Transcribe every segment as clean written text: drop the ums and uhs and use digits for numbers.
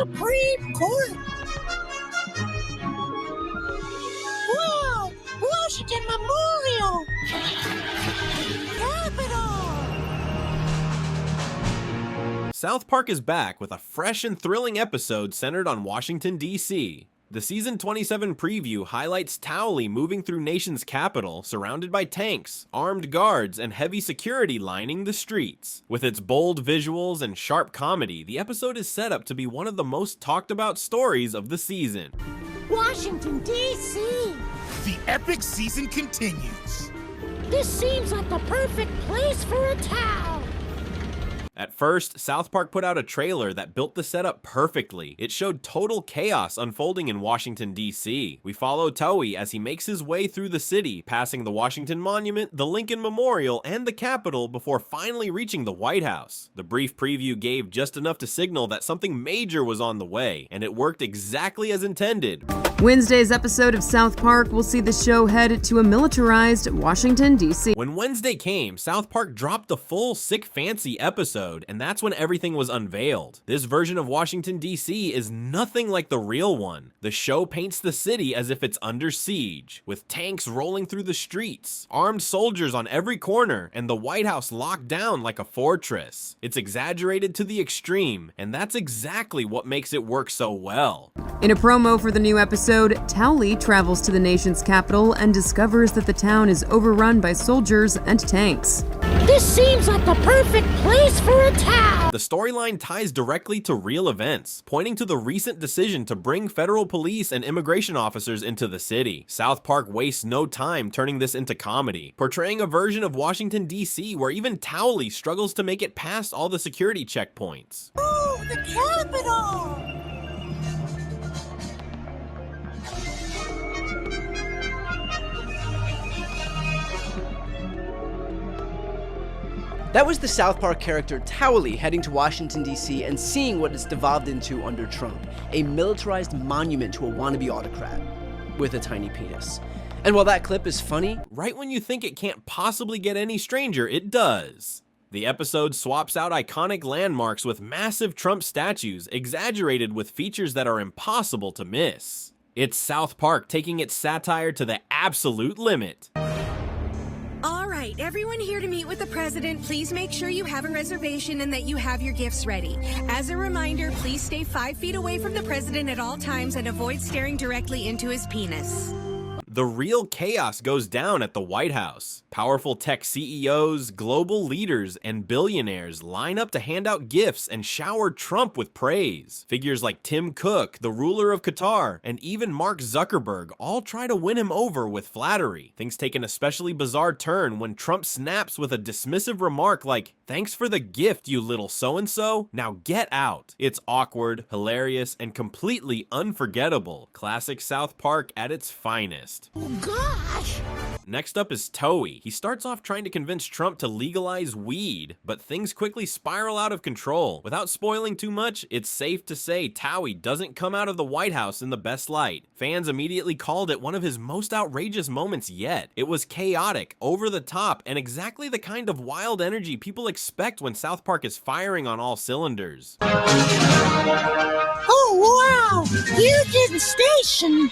Supreme Court. Wow! Washington Memorial! Capitol! South Park is back with a fresh and thrilling episode centered on Washington, D.C. The Season 27 preview highlights Towelie moving through nation's capital, surrounded by tanks, armed guards, and heavy security lining the streets. With its bold visuals and sharp comedy, the episode is set up to be one of the most talked about stories of the season. Washington, D.C. The epic season continues. This seems like the perfect place for a town. At first, South Park put out a trailer that built the setup perfectly. It showed total chaos unfolding in Washington, D.C. We follow Towie as he makes his way through the city, passing the Washington Monument, the Lincoln Memorial, and the Capitol before finally reaching the White House. The brief preview gave just enough to signal that something major was on the way, and it worked exactly as intended. Wednesday's episode of South Park will see the show head to a militarized Washington, D.C. When Wednesday came, South Park dropped the full Sick Fancy episode, and that's when everything was unveiled. This version of Washington, D.C. is nothing like the real one. The show paints the city as if it's under siege, with tanks rolling through the streets, armed soldiers on every corner, and the White House locked down like a fortress. It's exaggerated to the extreme, and that's exactly what makes it work so well. In a promo for the new episode, Towelie travels to the nation's capital and discovers that the town is overrun by soldiers and tanks. This seems like the perfect place for a town. The storyline ties directly to real events, pointing to the recent decision to bring federal police and immigration officers into the city. South Park wastes no time turning this into comedy, portraying a version of Washington, D.C. where even Towelie struggles to make it past all the security checkpoints. Oh, the Capitol! That was the South Park character Towelie heading to Washington, D.C. and seeing what it's devolved into under Trump, a militarized monument to a wannabe autocrat with a tiny penis. And while that clip is funny, right when you think it can't possibly get any stranger, it does. The episode swaps out iconic landmarks with massive Trump statues, exaggerated with features that are impossible to miss. It's South Park taking its satire to the absolute limit. All right, everyone here to meet with the president, please make sure you have a reservation and that you have your gifts ready. As a reminder, please stay 5 feet away from the president at all times and avoid staring directly into his penis. The real chaos goes down at the White House. Powerful tech CEOs, global leaders, and billionaires line up to hand out gifts and shower Trump with praise. Figures like Tim Cook, the ruler of Qatar, and even Mark Zuckerberg all try to win him over with flattery. Things take an especially bizarre turn when Trump snaps with a dismissive remark like, "Thanks for the gift, you little so-and-so. Now get out." It's awkward, hilarious, and completely unforgettable. Classic South Park at its finest. Oh, gosh! Next up is Towie. He starts off trying to convince Trump to legalize weed, but things quickly spiral out of control. Without spoiling too much, it's safe to say Towie doesn't come out of the White House in the best light. Fans immediately called it one of his most outrageous moments yet. It was chaotic, over the top, and exactly the kind of wild energy people expect when South Park is firing on all cylinders. Oh, wow! You didn't station!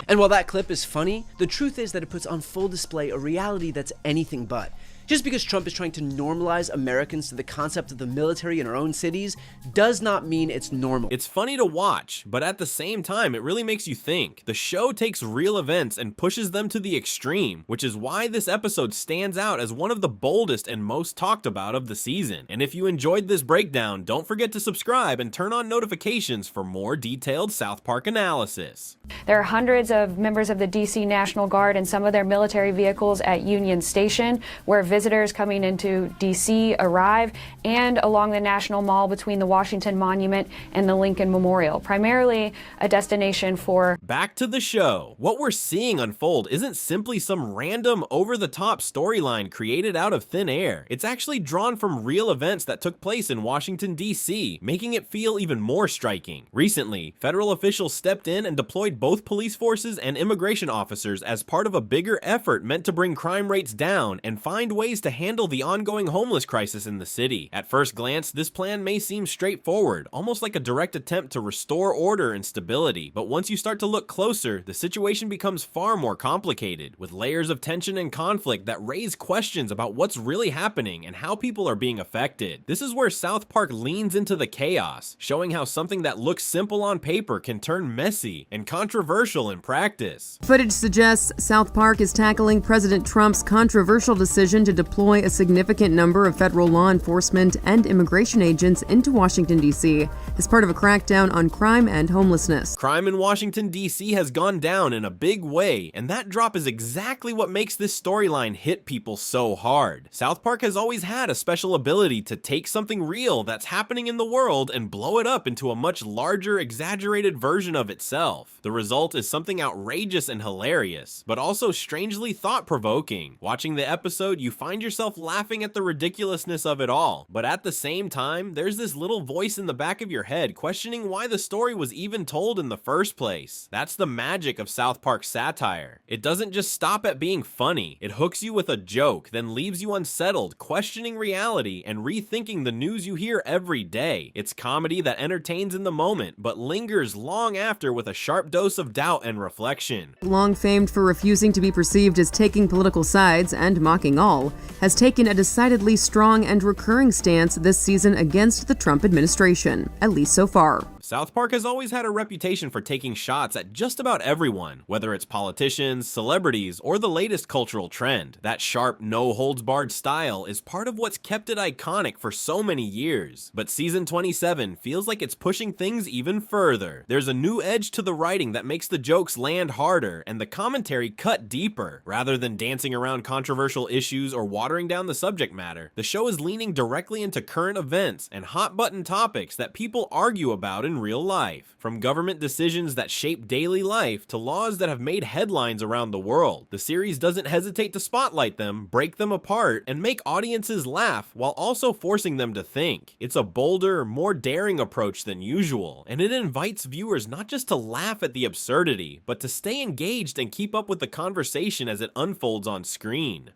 and while that clip is funny, the truth is that it puts on full display a reality that's anything but. Just because Trump is trying to normalize Americans to the concept of the military in our own cities does not mean it's normal. It's funny to watch, but at the same time, it really makes you think. The show takes real events and pushes them to the extreme, which is why this episode stands out as one of the boldest and most talked about of the season. And if you enjoyed this breakdown, don't forget to subscribe and turn on notifications for more detailed South Park analysis. There are hundreds of members of the DC National Guard and some of their military vehicles at Union Station, where visitors coming into DC arrive, and along the National Mall between the Washington Monument and the Lincoln Memorial, primarily a destination for... Back to the show. What we're seeing unfold isn't simply some random over-the-top storyline created out of thin air. It's actually drawn from real events that took place in Washington, D.C., making it feel even more striking. Recently, federal officials stepped in and deployed both police forces and immigration officers as part of a bigger effort meant to bring crime rates down and find ways ways to handle the ongoing homeless crisis in the city. At first glance, this plan may seem straightforward, almost like a direct attempt to restore order and stability, but once you start to look closer, the situation becomes far more complicated, with layers of tension and conflict that raise questions about what's really happening and how people are being affected. This is where South Park leans into the chaos, showing how something that looks simple on paper can turn messy and controversial in practice. Footage suggests South Park is tackling President Trump's controversial decision to deploy a significant number of federal law enforcement and immigration agents into Washington, D.C. as part of a crackdown on crime and homelessness. Crime in Washington, D.C. has gone down in a big way, and that drop is exactly what makes this storyline hit people so hard. South Park has always had a special ability to take something real that's happening in the world and blow it up into a much larger, exaggerated version of itself. The result is something outrageous and hilarious, but also strangely thought-provoking. Watching the episode, you find yourself laughing at the ridiculousness of it all, but at the same time, there's this little voice in the back of your head questioning why the story was even told in the first place. That's the magic of South Park satire. It doesn't just stop at being funny, it hooks you with a joke, then leaves you unsettled, questioning reality and rethinking the news you hear every day. It's comedy that entertains in the moment, but lingers long after with a sharp dose of doubt and reflection. Long famed for refusing to be perceived as taking political sides and mocking all, has taken a decidedly strong and recurring stance this season against the Trump administration, at least so far. South Park has always had a reputation for taking shots at just about everyone, whether it's politicians, celebrities, or the latest cultural trend. That sharp, no-holds-barred style is part of what's kept it iconic for so many years. But season 27 feels like it's pushing things even further. There's a new edge to the writing that makes the jokes land harder and the commentary cut deeper. Rather than dancing around controversial issues or watering down the subject matter, the show is leaning directly into current events and hot-button topics that people argue about in real life. From government decisions that shape daily life to laws that have made headlines around the world, the series doesn't hesitate to spotlight them, break them apart, and make audiences laugh while also forcing them to think. It's a bolder, more daring approach than usual, and it invites viewers not just to laugh at the absurdity, but to stay engaged and keep up with the conversation as it unfolds on screen.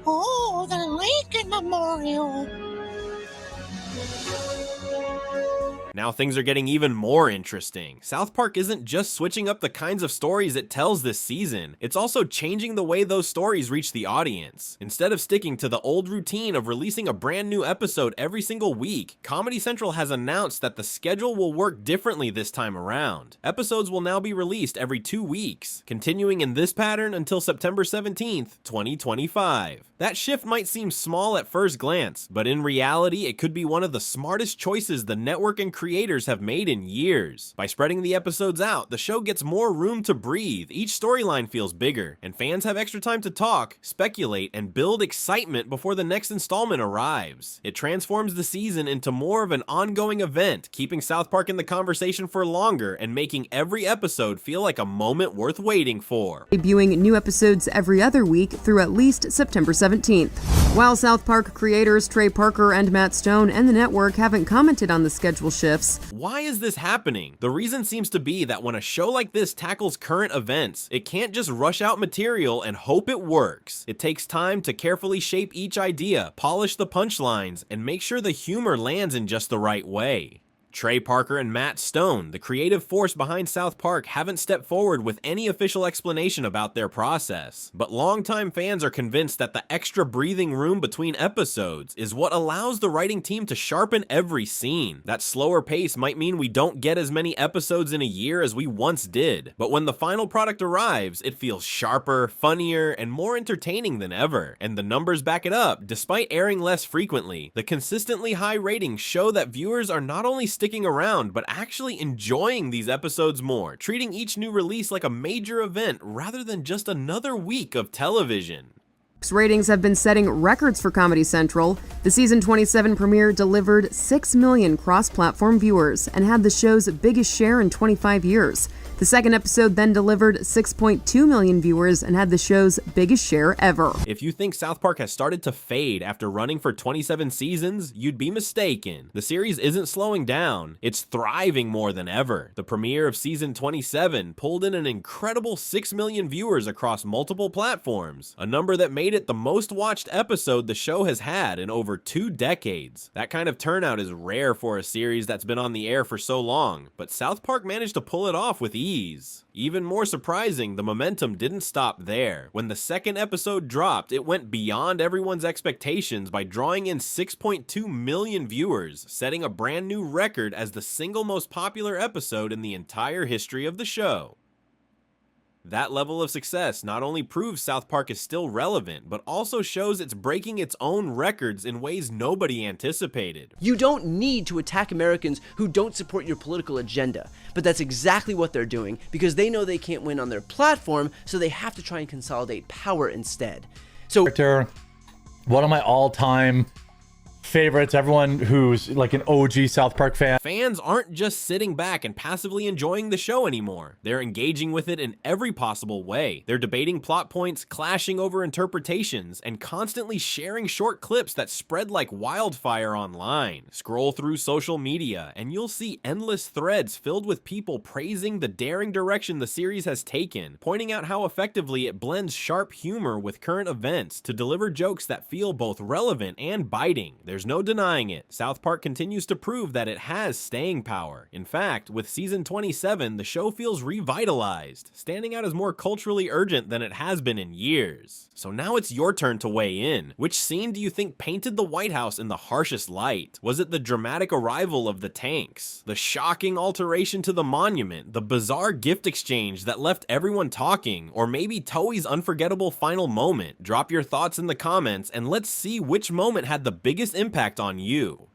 Oh, the Lincoln Memorial. Now things are getting even more interesting. South Park isn't just switching up the kinds of stories it tells this season, it's also changing the way those stories reach the audience. Instead of sticking to the old routine of releasing a brand new episode every single week, Comedy Central has announced that the schedule will work differently this time around. Episodes will now be released every 2 weeks, continuing in this pattern until September 17th, 2025. That shift might seem small at first glance, but in reality, it could be one of the smartest choices the network and creators have made in years. By spreading the episodes out, the show gets more room to breathe, each storyline feels bigger, and fans have extra time to talk, speculate, and build excitement before the next installment arrives. It transforms the season into more of an ongoing event, keeping South Park in the conversation for longer and making every episode feel like a moment worth waiting for. Debuting new episodes every other week through at least September 17th. While South Park creators Trey Parker and Matt Stone and the network haven't commented on the schedule shifts. Why is this happening? The reason seems to be that when a show like this tackles current events, it can't just rush out material and hope it works. It takes time to carefully shape each idea, polish the punchlines, and make sure the humor lands in just the right way. Trey Parker and Matt Stone, the creative force behind South Park, haven't stepped forward with any official explanation about their process, but longtime fans are convinced that the extra breathing room between episodes is what allows the writing team to sharpen every scene. That slower pace might mean we don't get as many episodes in a year as we once did, but when the final product arrives, it feels sharper, funnier, and more entertaining than ever, and the numbers back it up. Despite airing less frequently, the consistently high ratings show that viewers are not only sticking around, but actually enjoying these episodes more, treating each new release like a major event rather than just another week of television. Ratings have been setting records for Comedy Central. The season 27 premiere delivered 6 million cross-platform viewers and had the show's biggest share in 25 years. The second episode then delivered 6.2 million viewers and had the show's biggest share ever. If you think South Park has started to fade after running for 27 seasons, you'd be mistaken. The series isn't slowing down, it's thriving more than ever. The premiere of season 27 pulled in an incredible 6 million viewers across multiple platforms, a number that made it the most watched episode the show has had in over 2 decades. That kind of turnout is rare for a series that's been on the air for so long, but South Park managed to pull it off with ease. Even more surprising, the momentum didn't stop there. When the second episode dropped, it went beyond everyone's expectations by drawing in 6.2 million viewers, setting a brand new record as the single most popular episode in the entire history of the show. That level of success not only proves South Park is still relevant, but also shows it's breaking its own records in ways nobody anticipated. You don't need to attack Americans who don't support your political agenda, but that's exactly what they're doing because they know they can't win on their platform, so they have to try and consolidate power instead. So, one of my all-time favorites, everyone who's like an OG South Park fan. Fans aren't just sitting back and passively enjoying the show anymore. They're engaging with it in every possible way. They're debating plot points, clashing over interpretations, and constantly sharing short clips that spread like wildfire online. Scroll through social media, and you'll see endless threads filled with people praising the daring direction the series has taken, pointing out how effectively it blends sharp humor with current events to deliver jokes that feel both relevant and biting. There's no denying it. South Park continues to prove that it has staying power. In fact, with season 27, the show feels revitalized, standing out as more culturally urgent than it has been in years. So now it's your turn to weigh in. Which scene do you think painted the White House in the harshest light? Was it the dramatic arrival of the tanks, the shocking alteration to the monument, the bizarre gift exchange that left everyone talking, or maybe Toei's unforgettable final moment? Drop your thoughts in the comments and let's see which moment had the biggest impact on you.